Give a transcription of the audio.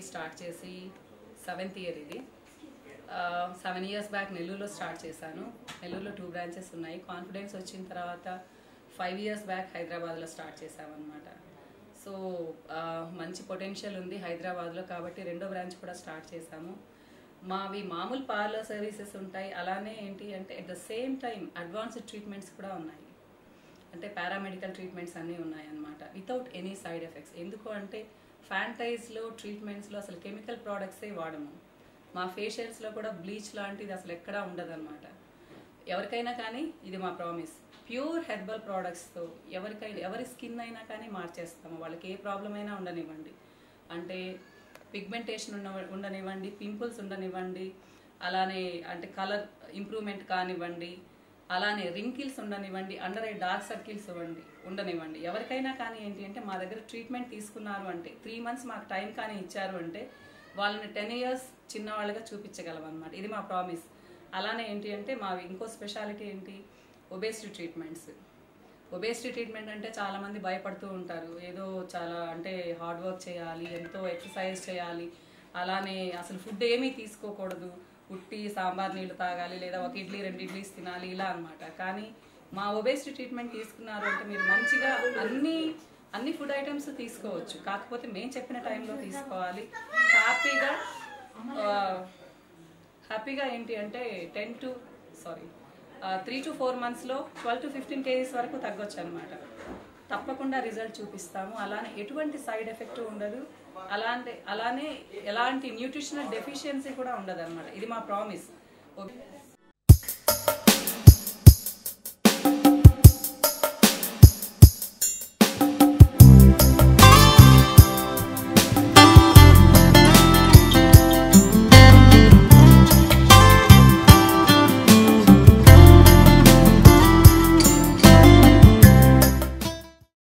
Start చేసి 7th year ఇది. 7 years back నెల్లూరులో స్టార్ట్ చేశాను. నెల్లూరులో 2 branches ఉన్నాయి. కాన్ఫిడెన్స్ వచ్చిన తర్వాత 5 years బ్యాక్ హైదరాబాద్లో స్టార్ట్ చేసామన్నమాట. సో మంచి పొటెన్షియల్ ఉంది హైదరాబాద్లో, కాబట్టి 2వ బ్రాంచ్ కూడా స్టార్ట్ చేశాము. మావి మామూలు పార్లర్ సర్వీసెస్ ఉంటాయి, అలానే ఏంటి అంటే at the same time advanced treatments కూడా ఉన్నాయి. అంటే పారామెడికల్ ట్రీట్మెంట్స్ అన్నీ ఉన్నాయి అన్నమాట, వితౌట్ ఎనీ సైడ్ ఎఫెక్ట్స్. ఎందుకు అంటే ఫ్రాంటైజ్లో ట్రీట్మెంట్స్లో అసలు కెమికల్ ప్రోడక్ట్సే వాడము. మా ఫేషియల్స్లో కూడా బ్లీచ్ లాంటిది అసలు ఎక్కడా ఉండదు అనమాట. ఎవరికైనా కానీ ఇది మా ప్రామిస్, ప్యూర్ హెర్బల్ ప్రోడక్ట్స్తో ఎవరి స్కిన్ అయినా కానీ మార్చేస్తాము. వాళ్ళకి ఏ ప్రాబ్లం అయినా ఉండనివ్వండి, అంటే పిగ్మెంటేషన్ ఉండనివ్వండి, పింపుల్స్ ఉండనివ్వండి, అలానే అంటే కలర్ ఇంప్రూవ్మెంట్ కానివ్వండి, అలానే రింకిల్స్ ఉండనివ్వండి, అండర్ ఐ డార్క్ సర్కిల్స్ ఉండనివ్వండి, ఎవరికైనా కానీ ఏంటి అంటే మా దగ్గర ట్రీట్మెంట్ తీసుకున్నారు అంటే 3 months మాకు టైం కానీ ఇచ్చారు అంటే వాళ్ళని 10 years చిన్నవాళ్ళుగా చూపించగలం అనమాట. ఇది మా ప్రామిస్. అలానే ఏంటి అంటే మావి ఇంకో స్పెషాలిటీ ఏంటి, ఒబేసిటీ ట్రీట్మెంట్స్. ఒబేసిటీ ట్రీట్మెంట్ అంటే చాలామంది భయపడుతూ ఉంటారు, ఏదో చాలా అంటే హార్డ్ వర్క్ చేయాలి, ఎంతో ఎక్సర్సైజ్ చేయాలి, అలానే అసలు ఫుడ్ ఏమీ తీసుకోకూడదు, ఉట్టి సాంబార్ నీళ్ళు తాగాలి, లేదా ఒక ఇడ్లీ 2 ఇడ్లీస్ తినాలి, ఇలా అనమాట. కానీ మా ఒబేసిటీ ట్రీట్మెంట్ తీసుకున్నారు అంటే మీరు మంచిగా అన్ని ఫుడ్ ఐటమ్స్ తీసుకోవచ్చు, కాకపోతే మేము చెప్పిన టైంలో తీసుకోవాలి. హ్యాపీగా ఏంటి అంటే 3 to 4 monthsలో 12 to 15 kgs వరకు తగ్గొచ్చు అనమాట. తప్పకుండా రిజల్ట్ చూపిస్తాము. అలానే ఎటువంటి సైడ్ ఎఫెక్ట్ ఉండదు, అలానే ఎలాంటి న్యూట్రిషనల్ డెఫిషియన్సీ కూడా ఉండదు అనమాట. ఇది మా ప్రామిస్. ఓకే.